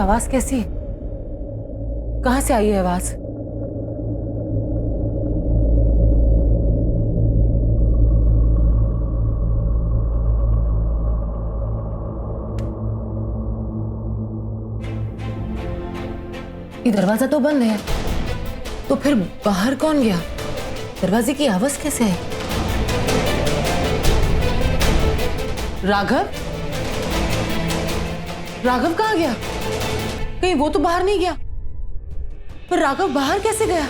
आवाज कैसी? कहां से आई है आवाज? ये दरवाजा तो बंद है, तो फिर बाहर कौन गया? दरवाजे की आवाज कैसे आई? राघव? राघव कहाँ गया? कहीं वो तो बाहर नहीं गया? पर राघव बाहर कैसे गया?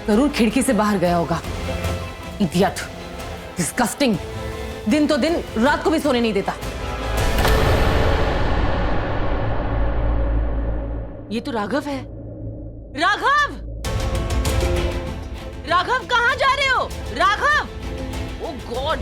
जरूर खिड़की से बाहर गया होगा। इडियट, डिस्गस्टिंग, दिन तो दिन रात को भी सोने नहीं देता। ये तो राघव है। राघव! राघव कहां जा रहे हो? राघव! ओह गॉड!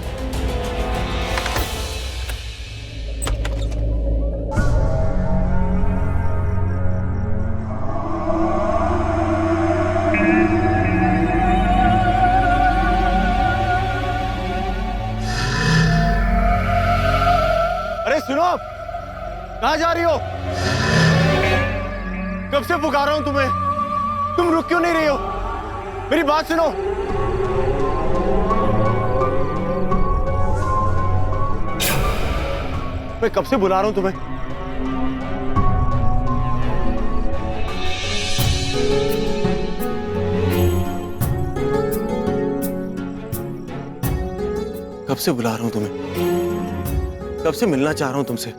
अरे सुनो, कहां जा रही हो? कब से पुकार रहा हूं तुम्हें, तुम रुक क्यों नहीं रही हो? मेरी बात सुनो। मैं कब से बुला रहा हूं तुम्हें। कब से बुला रहा हूं तुम्हें, कब से मिलना चाह रहा हूं तुमसे।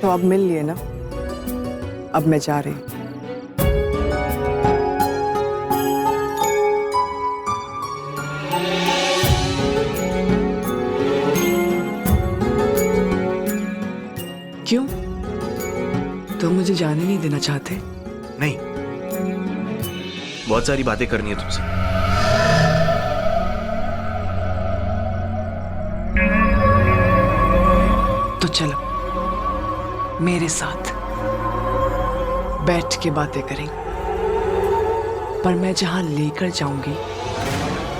तो अब मिल लिए ना, अब मैं जा रही हूं। क्यों? तो मुझे जाने नहीं देना चाहते? नहीं, बहुत सारी बातें करनी है तुमसे। तो चलो मेरे साथ बैठ के बातें करेंगे, पर मैं जहां लेकर जाऊंगी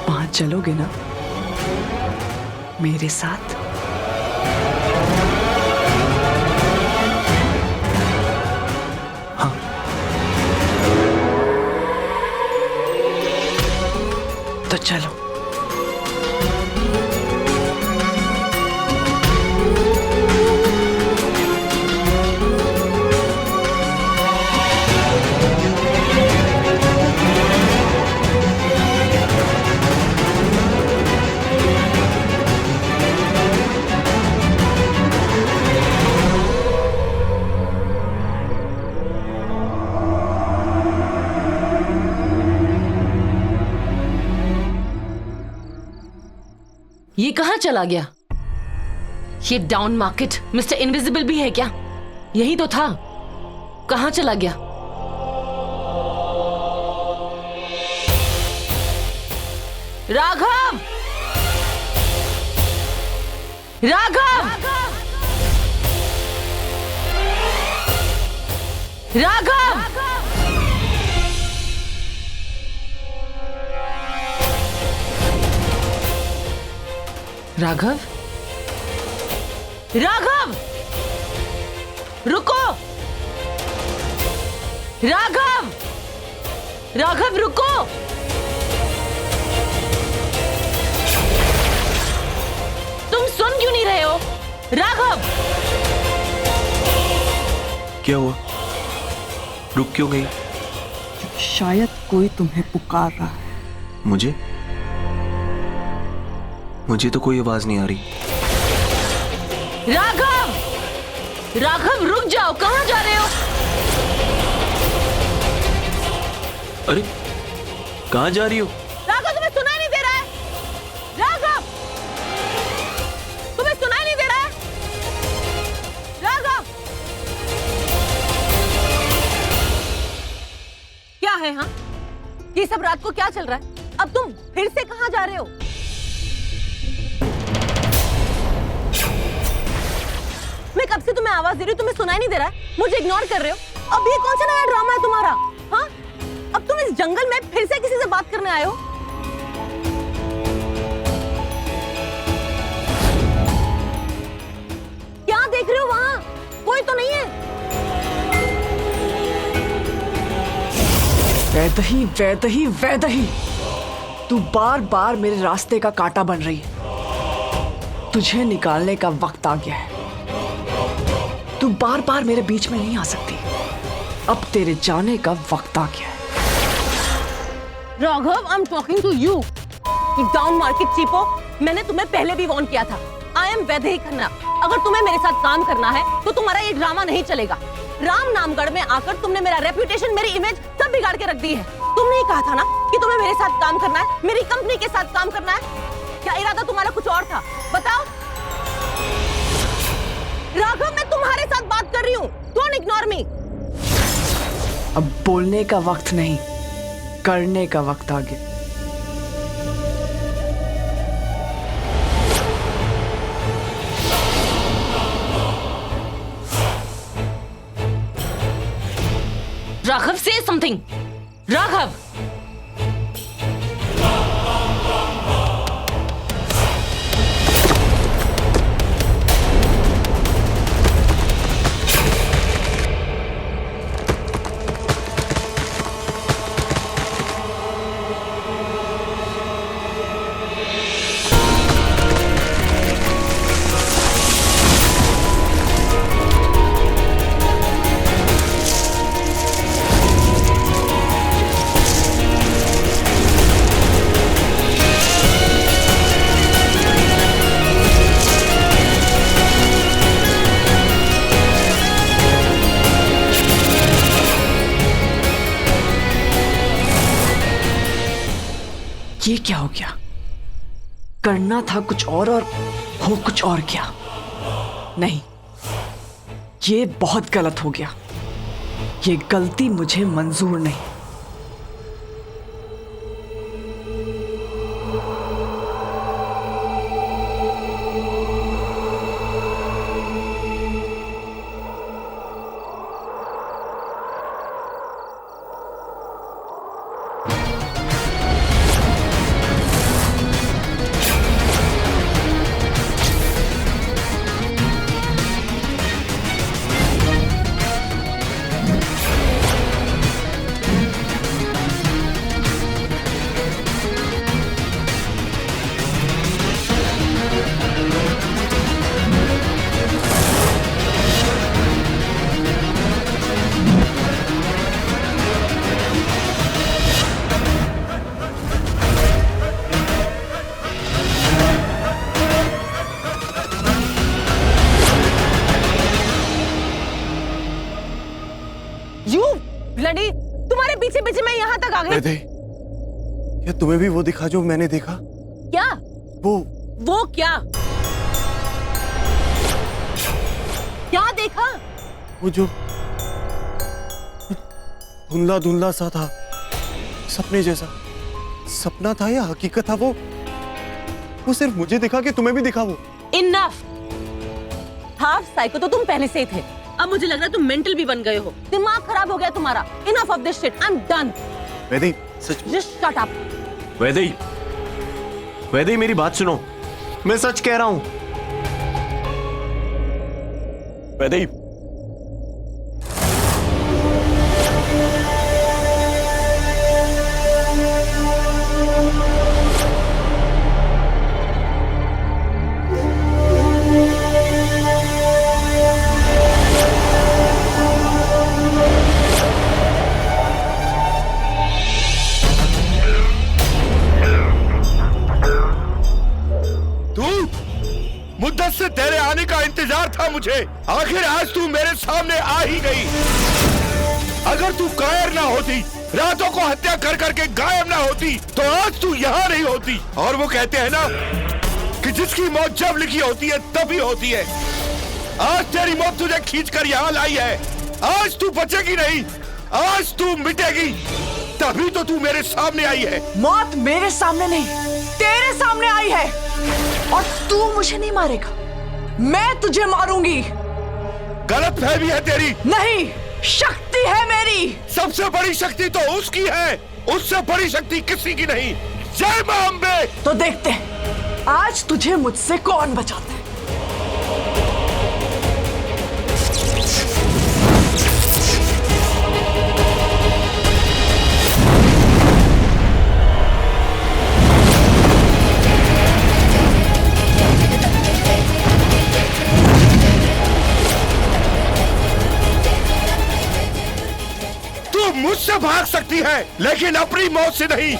वहां चलोगे ना मेरे साथ? हाँ। तो चलो। ये कहां चला गया? ये डाउन मार्केट मिस्टर इनविजिबल भी है क्या? यही तो था। कहां चला गया? राघव! राघव! राघव! राघव? राघव! रुको! राघव! राघव रुको! तुम सुन क्यों नहीं रहे हो? राघव! क्या हुआ? रुक क्यों गई? शायद कोई तुम्हें पुकार रहा है। मुझे तो कोई आवाज नहीं आ रही। राघव! राघव रुक जाओ, कहां जा रहे हो? अरे कहां जा रही हो? राघव तुम्हें सुनाई नहीं दे रहा है? राघव! तुम्हें सुनाई नहीं दे रहा है? राघव! क्या है? हाँ, ये सब रात को क्या चल रहा है? अब तुम फिर से कहां जा रहे हो? मैं कब से तुम्हें आवाज दे रही हूँ, तुम्हें सुनाई नहीं दे रहा है? मुझे इग्नोर कर रहे हो? अब ये कौन सा नया ड्रामा है तुम्हारा? हाँ? अब तुम इस जंगल में फिर से किसी से बात करने आए हो? देख रहे हो वहाँ? कोई तो नहीं है। वैदही वैदही वैदही, तू बार बार मेरे रास्ते का कांटा बन रही है। तुझे निकालने का वक्त आ गया है। तू बार बार मेरे बीच में नहीं आ सकती। अब तेरे जाने का वक्त आ गया है। Raghav, I am talking to you. Down market cheapo, मैंने तुम्हें पहले भी वार्न किया था। I am Vaidehi Khanna. अगर तुम्हें मेरे साथ काम करना है तो तुम्हारा ये ड्रामा नहीं चलेगा। राम नामगढ़ में आकर तुमने मेरा रेपुटेशन, मेरी इमेज सब बिगाड़ के रख दी है। तुमने ही कहा था ना कि तुम्हें मेरे साथ काम करना है, मेरी कंपनी के साथ काम करना है। क्या इरादा तुम्हारा कुछ और था? बताओ। राघव, मैं तुम्हारे साथ बात कर रही हूँ। Don't ignore me. अब बोलने का वक्त नहीं, करने का वक्त आ गया। Raghav, say something. राघव, ये क्या हो गया? करना था कुछ और हो कुछ और क्या? नहीं, ये बहुत गलत हो गया। ये गलती मुझे मंजूर नहीं। ब्लडी, तुम्हारे पीछे पीछे मैं यहाँ तक आ गई। क्या तुम्हें भी वो दिखा जो मैंने देखा? क्या? वो क्या? क्या देखा? वो जो धुंधला धुंधला सा था, सपने जैसा। सपना था या हकीकत था? वो सिर्फ मुझे दिखा कि तुम्हें भी दिखा? वो इनफ। हाफ साइको तो तुम पहले से ही थे। अब मुझे लग रहा है तुम मेंटल भी बन गए हो। दिमाग खराब हो गया तुम्हारा। Enough of this shit, I am done. Vaidehi, such. Just shut up. Vaidehi, Vaidehi मेरी बात सुनो, मैं सच कह रहा हूं। वैदेही, मुद्दत से तेरे आने का इंतजार था मुझे। आखिर आज तू मेरे सामने आ ही गई। अगर तू कायर ना होती, रातों को हत्या कर करके गायब ना होती, तो आज तू यहाँ नहीं होती। और वो कहते हैं ना कि जिसकी मौत जब लिखी होती है तभी होती है। आज तेरी मौत तुझे खींच कर यहाँ लाई है। आज तू बचेगी नहीं, आज तू मिटेगी। तभी तो तू मेरे सामने आई है। मौत मेरे सामने नहीं, तेरे सामने आई है। और तू मुझे नहीं मारेगा, मैं तुझे मारूंगी। गलत फहमी है तेरी। नहीं, शक्ति है मेरी। सबसे बड़ी शक्ति तो उसकी है, उससे बड़ी शक्ति किसी की नहीं। जय मां अम्बे। तो देखते हैं आज तुझे मुझसे कौन बचाता है। मुझसे भाग सकती है लेकिन अपनी मौत से नहीं।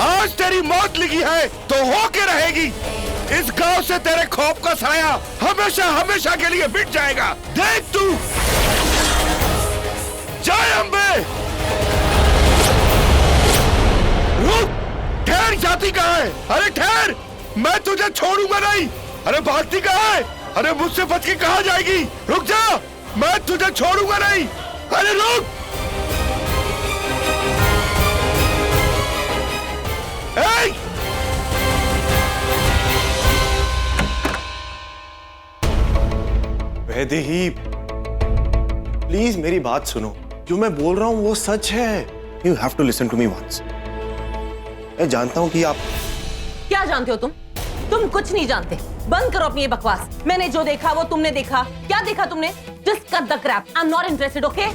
आज तेरी मौत लिखी है तो होके रहेगी। इस गांव से तेरे खौफ का साया हमेशा हमेशा के लिए मिट जाएगा। देख तू। जय अम्बे। रुक, ठहर, जाती कहाँ है? अरे ठहर, मैं तुझे छोड़ूंगा नहीं। अरे भागती कहाँ है? अरे मुझसे बच के कहाँ जाएगी? रुक जा, मैं तुझे छोड़ूंगा नहीं। अरे रुक। ए! वैदेही, प्लीज मेरी बात सुनो। जो मैं बोल रहा हूं वो सच है। You have to listen to me once. मैं जानता हूं कि आप क्या जानते हो तुम कुछ नहीं जानते। बंद करो अपनी ये बकवास। मैंने जो देखा वो तुमने देखा। क्या देखा तुमने? Just cut the crap. I am not interested, okay?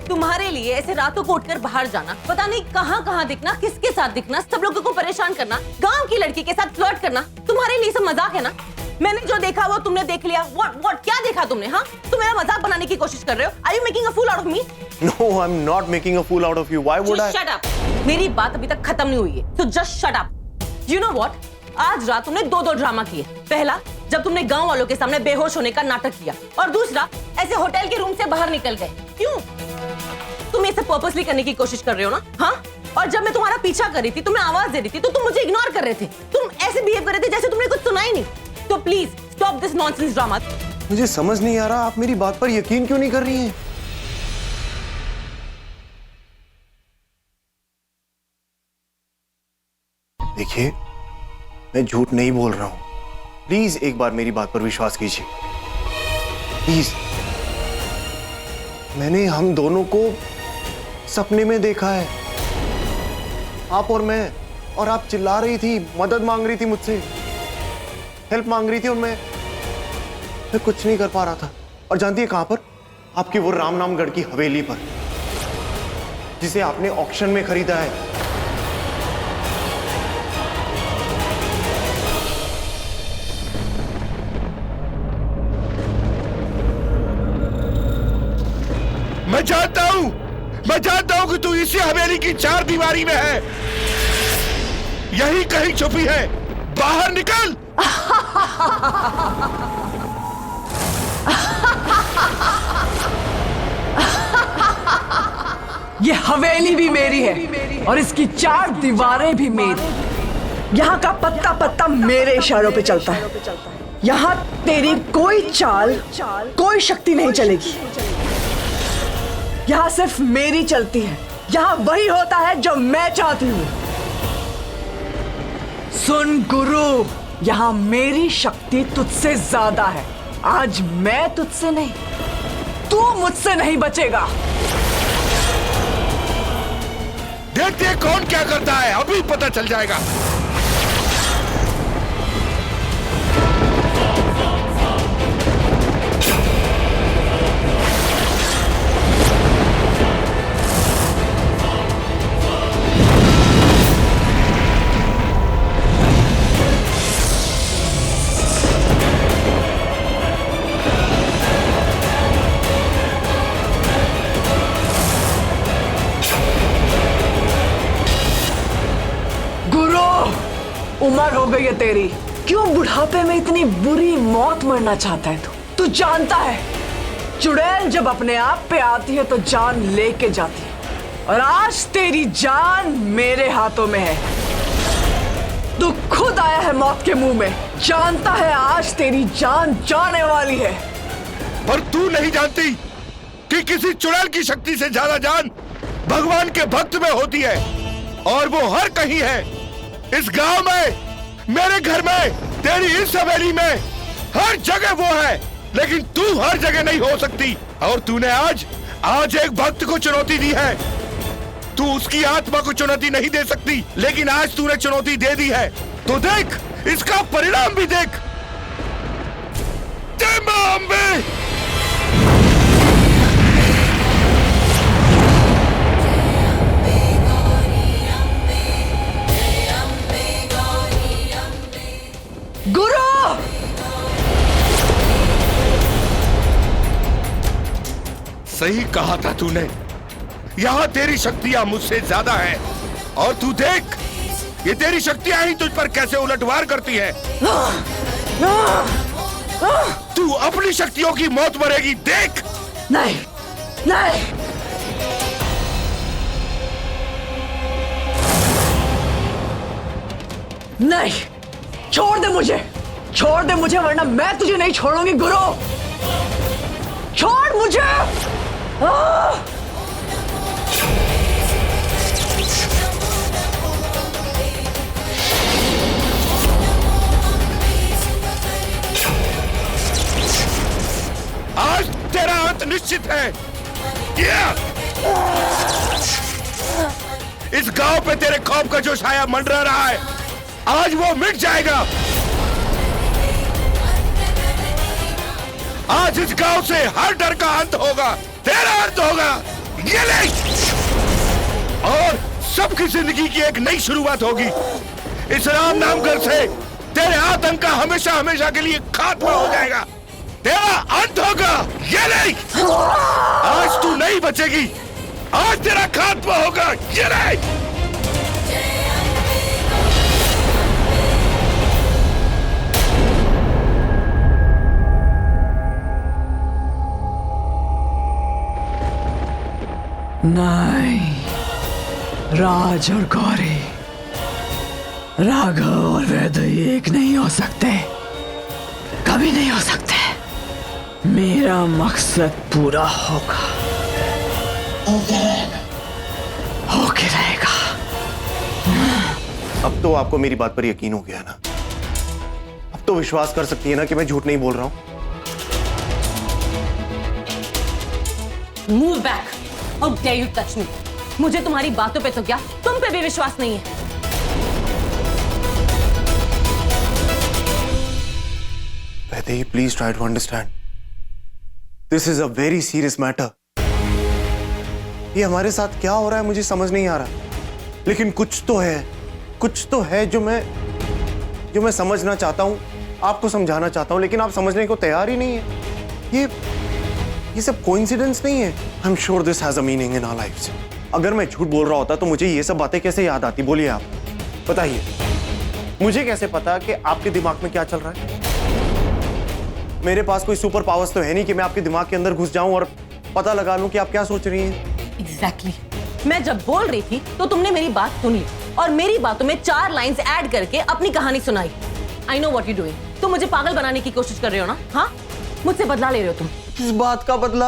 तुम्हारे लिए ऐसे रातों को उठकर बाहर जाना, पता नहीं कहां कहां दिखना, किसके साथ दिखना, सब लोगों को परेशान करना, गांव की लड़की के साथ फ्लर्ट करना, तुम्हारे लिए सब मजाक है ना? मैंने जो देखा वो तुमने देख लिया। व्हाट क्या देखा तुमने? हाँ, तुम मेरा मजाक बनाने की कोशिश कर रहे हो। Are you making a fool out of me? No, I am not making a fool out of you. Why would I? Shut up. मेरी बात अभी तक खत्म नहीं हुई है, so just shut up. You know what? आज रात तुमने दो ड्रामा किए। पहला, जब तुमने गांव वालों के सामने बेहोश होने का नाटक किया, और दूसरा, ऐसे होटल के रूम से बाहर निकल गए। क्यों? तुम इसे पर्पसली करने की कोशिश कर रहे हो ना? हाँ? और जब मैं तुम्हारा पीछा कर रही थी, तुम्हें आवाज दे रही थी, तो तुम मुझे इग्नोर कर रहे थे। तुम ऐसे बिहेव कर रहे थे जैसे तुमने कुछ सुना ही नहीं। तो please stop this nonsense drama. मुझे समझ नहीं आ रहा, आप मेरी बात पर यकीन क्यों नहीं कर रही हैं? देखिए, मैं झूठ नहीं बोल रहा हूं। प्लीज एक बार मेरी बात पर विश्वास कीजिए, प्लीज। मैंने हम दोनों को सपने में देखा है, आप और मैं। और आप चिल्ला रही थी, मदद मांग रही थी मुझसे, हेल्प मांग रही थी, और मैं कुछ नहीं कर पा रहा था। और जानती है कहां पर? आपकी वो रामनामगढ़ की हवेली पर, जिसे आपने ऑक्शन में खरीदा है। मैं जानता हूं कि तू इसी हवेली की चार दीवारी में है, यही कहीं छुपी है। बाहर निकल। ये हवेली भी मेरी है और इसकी चार दीवारें भी मेरी। यहाँ का पत्ता पत्ता मेरे इशारों पे चलता है। यहाँ तेरी कोई चाल, कोई शक्ति नहीं चलेगी। यहाँ सिर्फ मेरी चलती है। यहाँ वही होता है जो मैं चाहती हूँ। सुन गुरु, यहाँ मेरी शक्ति तुझसे ज्यादा है। आज मैं तुझसे नहीं, तू मुझसे नहीं बचेगा। देखते हैं कौन क्या करता है, अभी पता चल जाएगा। उम्र हो गई है तेरी, क्यों बुढ़ापे में इतनी बुरी मौत मरना चाहता है तू जानता है, चुड़ैल जब अपने आप पे आती है तो जान लेके जाती है, और आज तेरी जान मेरे हाथों में है। तू खुद आया है मौत के मुंह में, जानता है आज तेरी जान जाने वाली है। पर तू नहीं जानती कि किसी चुड़ैल की शक्ति से ज्यादा जान भगवान के भक्त में होती है, और वो हर कहीं है। इस गांव में, मेरे घर में, तेरी इस हवेली में, हर जगह वो है। लेकिन तू हर जगह नहीं हो सकती, और तूने आज एक भक्त को चुनौती दी है। तू उसकी आत्मा को चुनौती नहीं दे सकती, लेकिन आज तूने चुनौती दे दी है, तो देख इसका परिणाम भी देख। जय मां अम्बे। गुरु, सही कहा था तूने, यहाँ तेरी शक्तियाँ मुझसे ज्यादा है, और तू देख ये तेरी शक्तियाँ ही तुझ पर कैसे उलटवार करती है। तू अपनी शक्तियों की मौत मरेगी, देख। नहीं, नहीं, नहीं, छोड़ दे मुझे वरना मैं तुझे नहीं छोड़ूंगी गुरु। छोड़ मुझे। आज तेरा अंत निश्चित है। इस गांव पे तेरे खौफ का जो साया मंडरा रहा है, आज वो मिट जाएगा। आज इस गांव से हर डर का अंत होगा, तेरा अंत होगा। ये ले, और सबकी जिंदगी की एक नई शुरुआत होगी। इस राम नामगढ़ से तेरे आतंक का हमेशा हमेशा के लिए खात्मा हो जाएगा, तेरा अंत होगा। ये ले, आज तू नहीं बचेगी, आज तेरा खात्मा होगा। ये ले। नहीं, राज और गौरी, राघव और वैदेही एक नहीं हो सकते, कभी नहीं हो सकते। मेरा मकसद पूरा होगा, होके रहेगा। अब तो आपको मेरी बात पर यकीन हो गया ना? अब तो विश्वास कर सकती है ना कि मैं झूठ नहीं बोल रहा हूं? Move back. How dare you touch me? मुझे तुम्हारी बातों पे तो क्या, तुम पे भी विश्वास नहीं है। Vaidehi, please try to understand. This is a very serious matter. ये हमारे साथ क्या हो रहा है मुझे समझ नहीं आ रहा, लेकिन कुछ तो है जो मैं समझना चाहता हूं, आपको समझाना चाहता हूं, लेकिन आप समझने को तैयार ही नहीं है। ये सब कोइंसिडेंस नहीं है। I am sure this has a meaning in our lives. अगर मैं झूठ बोल रहा होता तो मुझे ये सब बातें कैसे याद आती? बोलिए आप, बताइए। मुझे कैसे पता कि आपके दिमाग में क्या चल रहा है? मेरे पास कोई सुपर पावर्स तो है नहीं कि मैं आपके दिमाग के अंदर घुस जाऊं और पता लगा लूं कि आप क्या सोच रही हैं। एग्जैक्टली। मैं जब बोल रही थी तो तुमने मेरी बात सुन ली और मेरी बातों में 4 लाइंस ऐड करके अपनी कहानी सुनाई। I know what you doing. तुम मुझे पागल बनाने की कोशिश कर रहे हो ना? हाँ, मुझसे बदला ले रहे हो तुम। किस बात का बदला?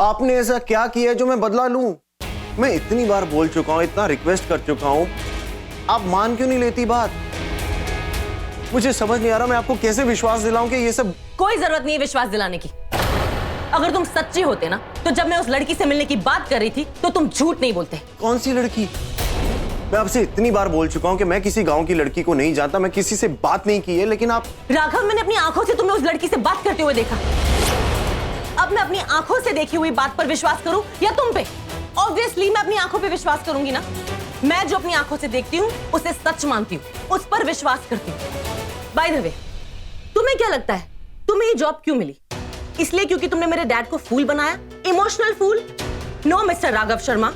आपने ऐसा क्या किया जो मैं बदला लूं? मैं इतनी बार बोल चुका हूं, इतना रिक्वेस्ट कर चुका हूं, आप मान क्यों नहीं लेती बात? मुझे समझ नहीं आ रहा मैं आपको कैसे विश्वास दिलाऊं कि ये सब। कोई जरूरत नहीं है विश्वास दिलाने की। अगर तुम सच्चे होते ना तो जब मैं उस लड़की से मिलने की बात कर रही थी तो तुम झूठ नहीं बोलते। कौन सी लड़की? मैं आपसे इतनी बार बोल चुका हूं कि मैं किसी गांव की लड़की को नहीं जानता, मैं किसी से बात नहीं की है, लेकिन आप। राघव, मैंने अपनी आंखों से तुम्हें उस लड़की से बात करते हुए देखा। अब मैं अपनी आंखों से देखी हुई बात पर विश्वास करूं या तुम पे? ऑब्वियसली मैं अपनी आंखों पे विश्वास करूंगी ना। मैं जो अपनी आंखों से देखती हूँ उसे सच मानती हूँ, उस पर विश्वास करती हूँ। बाय द वे, तुम्हें क्या लगता है तुम्हें ये जॉब क्यों मिली? इसलिए क्योंकि तुमने मेरे डैड को फूल बनाया, emotional fool? No mister Raghav Sharma,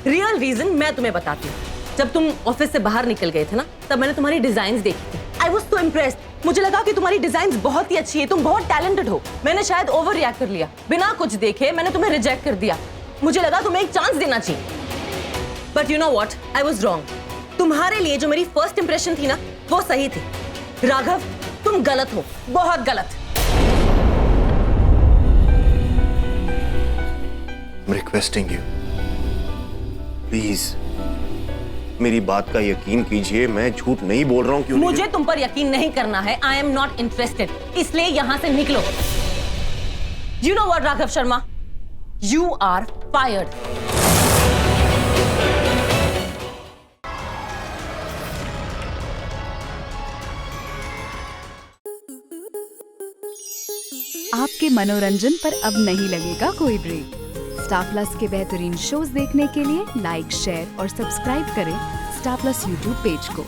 real reason मैं तुम्हें बताती हूँ। जब तुम ऑफिस से बाहर निकल गए थे ना, तब मैंने तुम्हारी डिजाइन्स देखी थी। I was so impressed. मुझे लगा कि तुम्हारी डिजाइन्स बहुत ही अच्छी है, तुम बहुत टैलेंटेड हो। मैंने शायद ओवर रिएक्ट कर लिया, बिना कुछ देखे मैंने तुम्हें रिजेक्ट कर दिया। मुझे लगा तुम्हें एक चांस देना चाहिए, but you know what, I was wrong. तुम्हारे लिए जो मेरी फर्स्ट इंप्रेशन थी ना, वो सही थी। राघव, तुम गलत हो, बहुत गलत। I'm requesting you, प्लीज मेरी बात का यकीन कीजिए, मैं झूठ नहीं बोल रहा हूं। क्यों? मुझे तुम पर यकीन नहीं करना है। आई एम नॉट इंटरेस्टेड, इसलिए यहां से निकलो। You know what Raghav Sharma, you are fired. आपके मनोरंजन पर अब नहीं लगेगा कोई ब्रेक। स्टार प्लस के बेहतरीन शोज देखने के लिए लाइक, शेयर और सब्सक्राइब करें स्टार प्लस यूट्यूब पेज को।